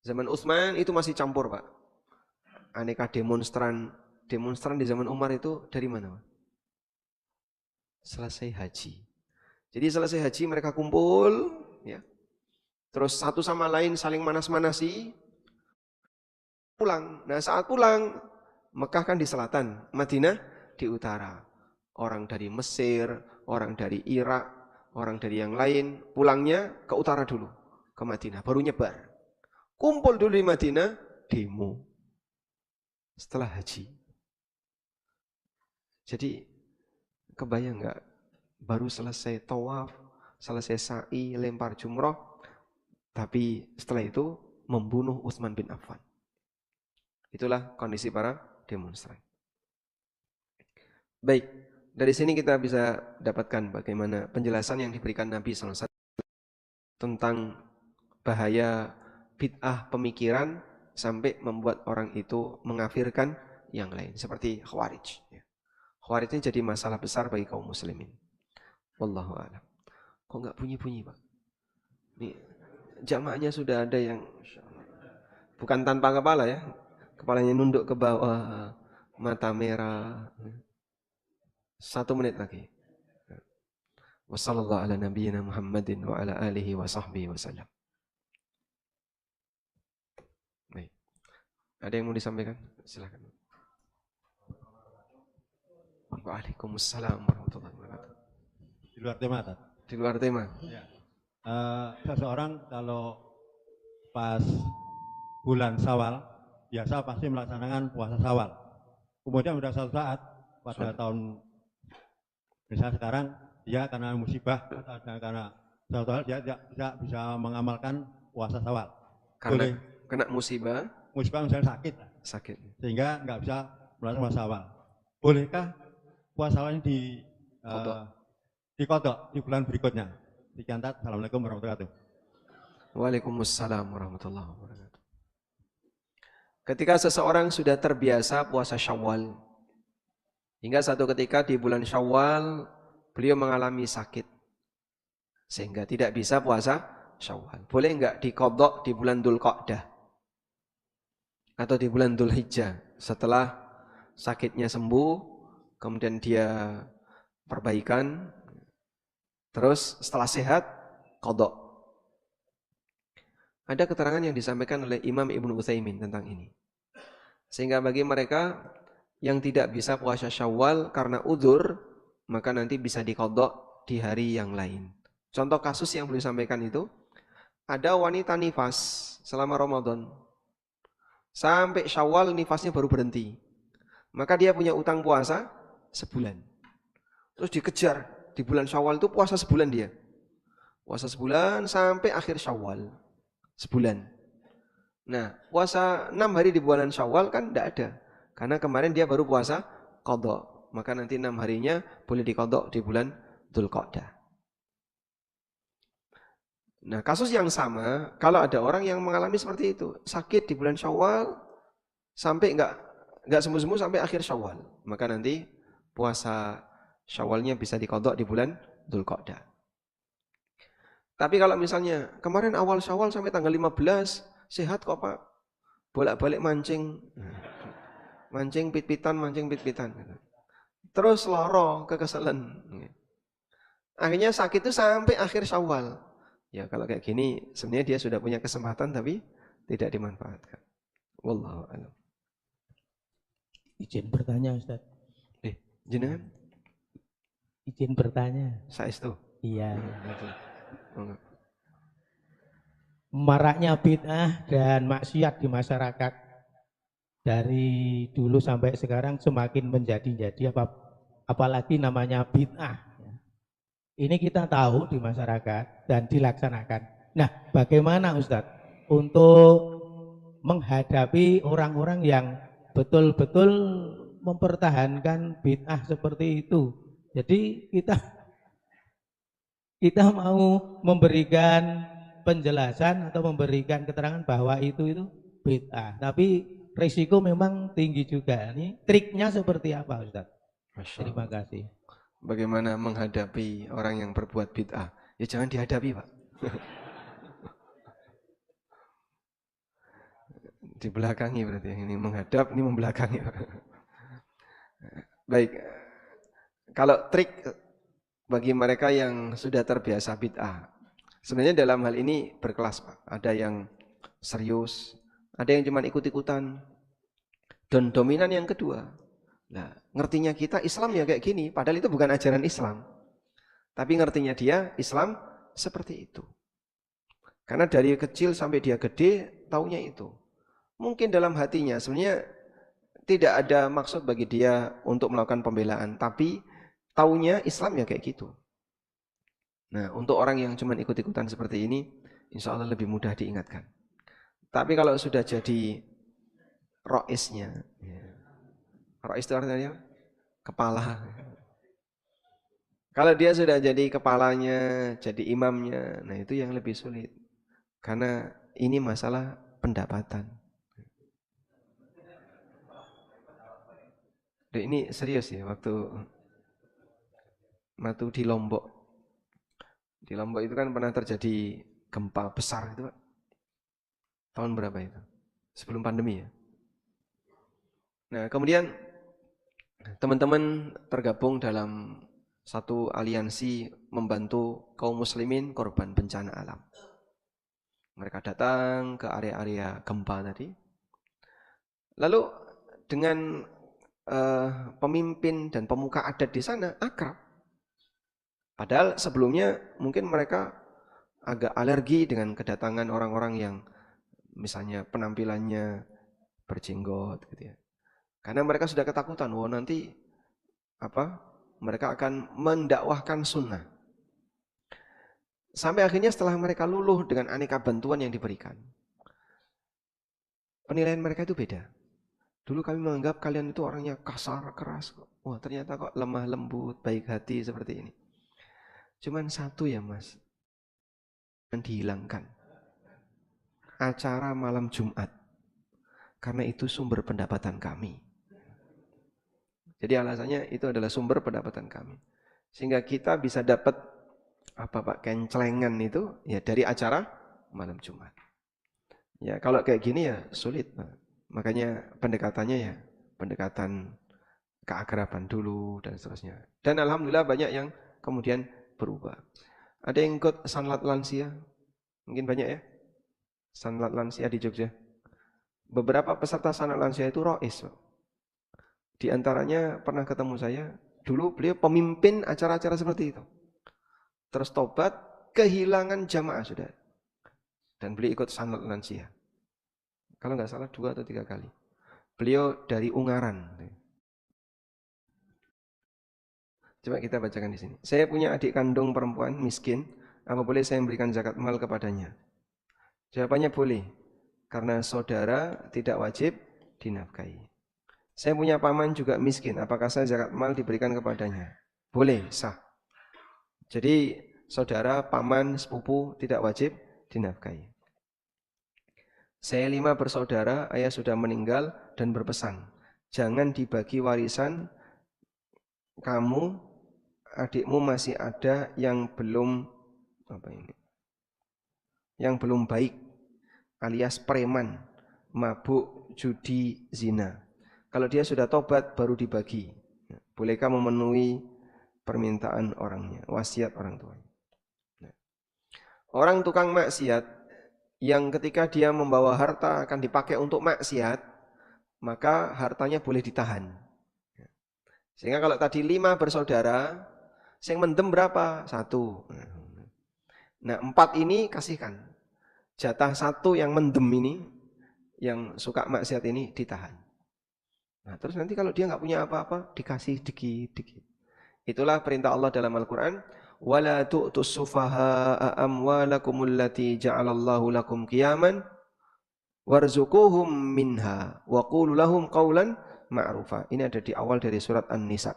[SPEAKER 1] Zaman Utsman itu masih campur Pak. Aneka demonstran di zaman Umar itu dari mana Pak? Selesai haji. Jadi selesai haji mereka kumpul, ya. Terus satu sama lain saling manas-manasi, pulang. Nah saat pulang, Mekah kan di selatan, Madinah di utara. Orang dari Mesir, orang dari Irak, orang dari yang lain, pulangnya ke utara dulu, ke Madinah, baru nyebar. Kumpul dulu di Madinah, demo. Setelah haji. Jadi kebayang nggak? Baru selesai tawaf, selesai sa'i, lempar jumroh, tapi setelah itu membunuh Utsman bin Affan. Itulah kondisi para demonstran. Baik, dari sini kita bisa dapatkan bagaimana penjelasan yang diberikan Nabi SAW tentang bahaya bid'ah pemikiran sampai membuat orang itu mengafirkan yang lain. Seperti Khawarij. Khawarij ini jadi masalah besar bagi kaum muslimin. Wallahu a'lam. Kok nggak bunyi-bunyi Pak? Nih, jamaahnya sudah ada yang bukan tanpa kepala ya. Kepalanya nunduk ke bawah, mata merah. 1 menit lagi. Wassallallahu ala nabiyyina Muhammadin wa ala alihi wa sahbihi wasallam. Baik. Ada yang mau disampaikan? Silakan. Waalaikumsalam warahmatullahi wabarakatuh.
[SPEAKER 2] Di luar tema, Tad.
[SPEAKER 1] Di luar tema.
[SPEAKER 2] Ya. Seseorang kalau pas bulan Syawal biasa pasti melaksanakan puasa Syawal. Kemudian sudah suatu saat pada tahun misalnya sekarang dia karena musibah atau karena suatu hal dia tidak bisa mengamalkan puasa Syawal.
[SPEAKER 1] Karena kena musibah
[SPEAKER 2] misalnya sakit. Sehingga nggak bisa melaksanakan puasa Syawal. Bolehkah puasa Syawal ini dikodok di bulan berikutnya? Sekian, Tad. Assalamualaikum warahmatullahi wabarakatuh.
[SPEAKER 1] Waalaikumsalam warahmatullahi wabarakatuh. Ketika seseorang sudah terbiasa puasa Syawal, hingga satu ketika di bulan Syawal beliau mengalami sakit sehingga tidak bisa puasa Syawal, boleh enggak diqadha di bulan Dzulqa'dah atau di bulan Dzulhijjah setelah sakitnya sembuh, kemudian dia perbaikan, terus setelah sehat qadha? Ada keterangan yang disampaikan oleh Imam Ibnu Utsaimin tentang ini. Sehingga bagi mereka yang tidak bisa puasa Syawal karena udzur, maka nanti bisa diqadha di hari yang lain. Contoh kasus yang beliau sampaikan itu, ada wanita nifas selama Ramadan. Sampai Syawal nifasnya baru berhenti. Maka dia punya utang puasa sebulan. Terus dikejar di bulan Syawal itu puasa sebulan dia. Puasa sebulan sampai akhir Syawal. Sebulan. Nah, puasa 6 hari di bulan Syawal kan tidak ada. Karena kemarin dia baru puasa qadha. Maka nanti 6 harinya boleh diqadha di bulan Dzulqa'dah. Nah, kasus yang sama, kalau ada orang yang mengalami seperti itu, sakit di bulan Syawal sampai enggak sembuh-sembuh sampai akhir Syawal, maka nanti puasa Syawalnya bisa diqadha di bulan Dzulqa'dah. Tapi kalau misalnya kemarin awal Syawal sampai tanggal 15 sehat kok Pak, bolak-balik mancing pit-pitan, terus loro kekeselan, akhirnya sakit itu sampai akhir Syawal. Ya kalau kayak gini sebenarnya dia sudah punya kesempatan tapi tidak dimanfaatkan. Wallahu a'lam.
[SPEAKER 3] Izin bertanya, Ustaz.
[SPEAKER 1] Jenengan?
[SPEAKER 3] Izin bertanya.
[SPEAKER 1] Saestu.
[SPEAKER 3] Iya. Maraknya bid'ah dan maksiat di masyarakat dari dulu sampai sekarang semakin menjadi apalagi namanya bid'ah. Ini kita tahu di masyarakat dan dilaksanakan. Nah, bagaimana Ustadz untuk menghadapi orang-orang yang betul-betul mempertahankan bid'ah seperti itu? Jadi kita mau memberikan penjelasan atau memberikan keterangan bahwa itu bid'ah, tapi risiko memang tinggi juga. Ini triknya seperti apa, Ustaz? Terima kasih.
[SPEAKER 1] Bagaimana menghadapi orang yang berbuat bid'ah? Ya jangan dihadapi, Pak. Dibelakangi berarti, ini menghadap, ini membelakangi. Baik. Kalau trik bagi mereka yang sudah terbiasa bid'ah, sebenarnya dalam hal ini berkelas, Pak. Ada yang serius, ada yang cuma ikut-ikutan, dan dominan yang kedua. Nah, ngertinya kita Islam ya kayak gini, padahal itu bukan ajaran Islam. Tapi ngertinya dia Islam seperti itu. Karena dari kecil sampai dia gede, taunya itu. Mungkin dalam hatinya sebenarnya tidak ada maksud bagi dia untuk melakukan pembelaan, tapi taunya Islam ya kayak gitu. Nah, untuk orang yang cuma ikut-ikutan seperti ini, insya Allah lebih mudah diingatkan. Tapi kalau sudah jadi roisnya, rois itu artinya kepala. Kalau dia sudah jadi kepalanya, jadi imamnya, nah itu yang lebih sulit. Karena ini masalah pendapatan. Dan ini serius ya, waktu di Lombok. Di Lombok itu kan pernah terjadi gempa besar itu, Pak. Tahun berapa itu? Sebelum pandemi ya. Nah, kemudian teman-teman tergabung dalam satu aliansi membantu kaum muslimin korban bencana alam. Mereka datang ke area-area gempa tadi. Lalu dengan pemimpin dan pemuka adat di sana akrab. Padahal sebelumnya mungkin mereka agak alergi dengan kedatangan orang-orang yang misalnya penampilannya berjenggot gitu ya. Karena mereka sudah ketakutan, wah nanti mereka akan mendakwahkan sunnah. Sampai akhirnya setelah mereka luluh dengan aneka bantuan yang diberikan, penilaian mereka itu beda. Dulu kami menganggap kalian itu orangnya kasar, keras. Wah ternyata kok lemah lembut, baik hati seperti ini. Cuman satu ya mas, yang dihilangkan. Acara malam Jumat. Karena itu sumber pendapatan kami. Jadi alasannya itu adalah sumber pendapatan kami. Sehingga kita bisa dapat kencelengan itu ya dari acara malam Jumat. Ya kalau kayak gini ya sulit. Makanya pendekatannya ya pendekatan keakraban dulu dan seterusnya. Dan alhamdulillah banyak yang kemudian berubah. Ada yang ikut sanlat lansia? Mungkin banyak ya? Sanlat lansia di Jogja. Beberapa peserta sanlat lansia itu rois. Di antaranya pernah ketemu saya, dulu beliau pemimpin acara-acara seperti itu. Terus tobat, kehilangan jamaah sudah. Dan beliau ikut sanlat lansia. Kalau nggak salah 2 atau 3 kali. Beliau dari Ungaran. Coba kita bacakan di sini. Saya punya adik kandung perempuan miskin. Apa boleh saya memberikan zakat mal kepadanya? Jawabannya boleh. Karena saudara tidak wajib dinafkahi. Saya punya paman juga miskin. Apakah saya zakat mal diberikan kepadanya? Boleh, sah. Jadi saudara, paman, sepupu tidak wajib dinafkahi. Saya 5 bersaudara, ayah sudah meninggal dan berpesan, jangan dibagi warisan, kamu, adikmu masih ada yang belum yang belum baik, alias preman, mabuk, judi, zina. Kalau dia sudah tobat baru dibagi. Bolehkah memenuhi permintaan orangnya, wasiat orang tuanya? Orang tukang maksiat yang ketika dia membawa harta akan dipakai untuk maksiat, maka hartanya boleh ditahan. Sehingga kalau tadi 5 bersaudara, yang mendem berapa? 1. Nah 4 ini kasihkan. Jatah 1 yang mendem ini, yang suka maksiat ini ditahan. Nah, terus nanti kalau dia nggak punya apa-apa, dikasih dikit-dikit. Itulah perintah Allah dalam Al-Quran. وَلَا تُؤْتُوا السُّفَهَاءَ أَمْوَالَكُمُ الَّتِي جَعَلَ اللَّهُ لَكُمْ قِيَامًا وَارْزُقُوهُمْ مِنْهَا وَقُولُوا لَهُمْ قَوْلًا مَعْرُوفًا. Ini ada di awal dari surat An-Nisa.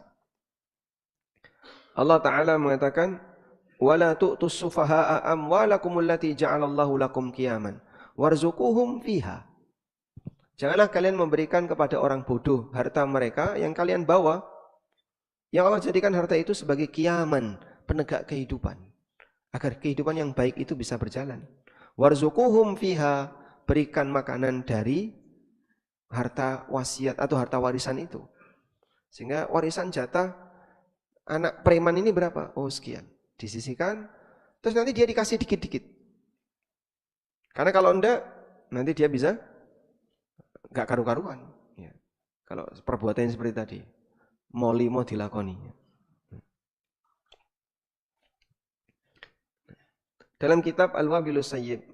[SPEAKER 1] Allah Ta'ala mengatakan, وَلَا تُؤْتُوا السُّفَهَاءَ أَمْوَالَكُمُ الَّتِي جَعَلَ اللَّهُ لَكُمْ قِيَامًا وَارْزُقُوهُمْ فِيهَا. Janganlah kalian memberikan kepada orang bodoh harta mereka yang kalian bawa. Yang Allah jadikan harta itu sebagai kiaman, penegak kehidupan. Agar kehidupan yang baik itu bisa berjalan. Warzuquhum fiha, berikan makanan dari harta wasiat atau harta warisan itu. Sehingga warisan jatah anak preman ini berapa? Oh sekian. Disisihkan, terus nanti dia dikasih dikit-dikit. Karena kalau enggak, nanti dia bisa gak karu-karuan. Ya. Kalau perbuatan seperti tadi, mau dilakoni. Dalam kitab Al-Wabilus Sayyib,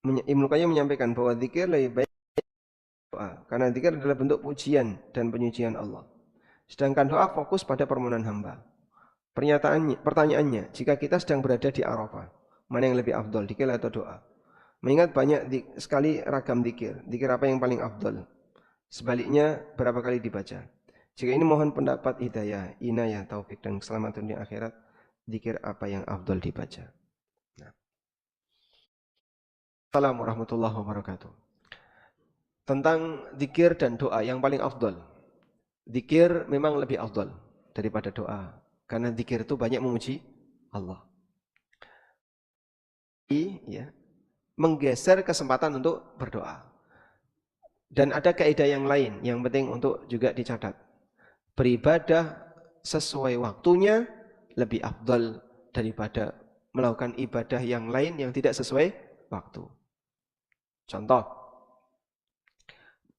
[SPEAKER 1] Ibnu Qayyim menyampaikan bahwa zikir lebih baik doa, karena zikir adalah bentuk pujian dan penyucian Allah. Sedangkan doa fokus pada permohonan hamba. Pertanyaannya, jika kita sedang berada di Arafah, mana yang lebih afdol, zikir atau doa? Mengingat banyak sekali ragam zikir. Zikir apa yang paling afdol? Sebaliknya berapa kali dibaca? Jika ini mohon pendapat hidayah, inayah, taufik dan keselamatan di akhirat. Zikir apa yang afdol dibaca? Nah. Assalamualaikum warahmatullahi wabarakatuh. Tentang zikir dan doa yang paling afdol. Zikir memang lebih afdol daripada doa. Karena zikir itu banyak memuji Allah. Ya. Menggeser kesempatan untuk berdoa. Dan ada kaidah yang lain yang penting untuk juga dicatat. Beribadah sesuai waktunya lebih afdal daripada melakukan ibadah yang lain yang tidak sesuai waktu. Contoh,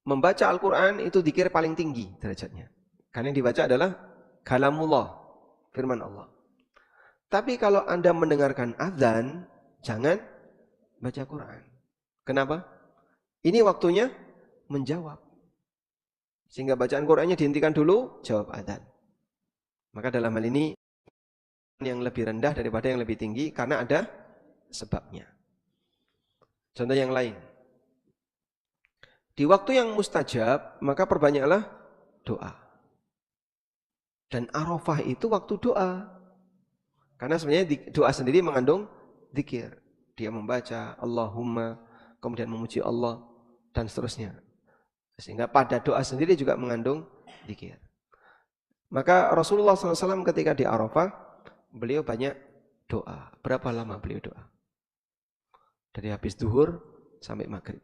[SPEAKER 1] membaca Al-Quran itu dzikir paling tinggi derajatnya. Karena yang dibaca adalah kalamullah, firman Allah. Tapi kalau Anda mendengarkan azan, jangan baca Quran. Kenapa? Ini waktunya menjawab. Sehingga bacaan Qurannya dihentikan dulu, jawab azan. Maka dalam hal ini yang lebih rendah daripada yang lebih tinggi karena ada sebabnya. Contoh yang lain. Di waktu yang mustajab, maka perbanyaklah doa. Dan Arafah itu waktu doa. Karena sebenarnya doa sendiri mengandung zikir. Dia membaca Allahumma, kemudian memuji Allah, dan seterusnya. Sehingga pada doa sendiri juga mengandung zikir. Maka Rasulullah SAW ketika di Arafah, beliau banyak doa. Berapa lama beliau doa? Dari habis duhur sampai maghrib.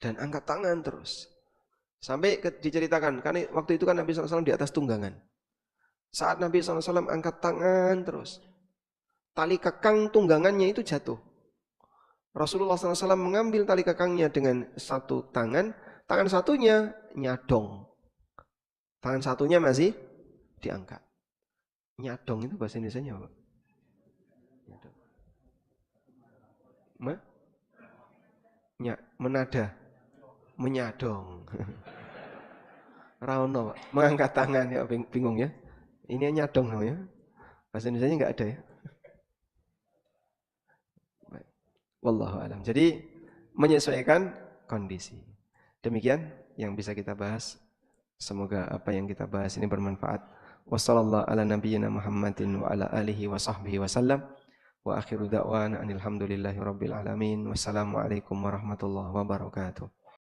[SPEAKER 1] Dan angkat tangan terus. Sampai diceritakan, karena waktu itu kan Nabi SAW di atas tunggangan. Saat Nabi SAW angkat tangan terus, tali kekang tunggangannya itu jatuh. Rasulullah SAW mengambil tali kekangnya dengan satu tangan, tangan satunya nyadong. Tangan satunya masih diangkat. Nyadong itu bahasa Indonesianya apa? Menada. Menyadong. Rauno, mengangkat tangan ya, bingung ya. Ini nyadong ya. Bahasa Indonesia enggak ada ya. Wallahu alam. Jadi menyesuaikan kondisi. Demikian yang bisa kita bahas. Semoga apa yang kita bahas ini bermanfaat. Wassallallahu ala nabiyyina Muhammadin wa ala alihi wa sahbihi wasallam. Wa akhiru da'wana anil hamdulillahi rabbil alamin. Wassalamualaikum warahmatullahi wabarakatuh.